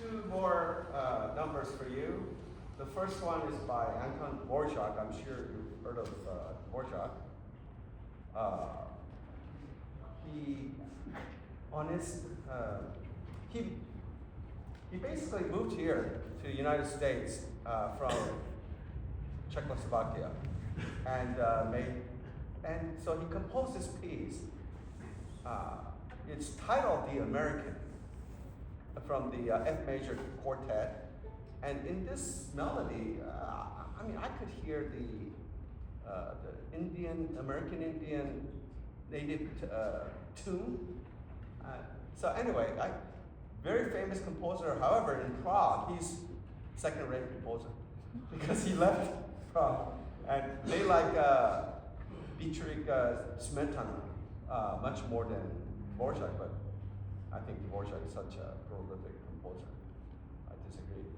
two more numbers for you. The first one is by Anton Dvorak. I'm sure you've heard of Dvorak. He, on his, he basically moved here to the United States from Czechoslovakia, and so he composed this piece. It's titled "The American," from the F major quartet, and in this melody, I mean, I could hear the American Indian native tune. So anyway, very famous composer. However, in Prague, he's second-rate composer because he left Prague, and they like Dietrich Smetana much more than Dvorak, but I think Dvorak is such a prolific composer. I disagree.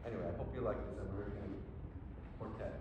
Anyway, I hope you like this American quartet.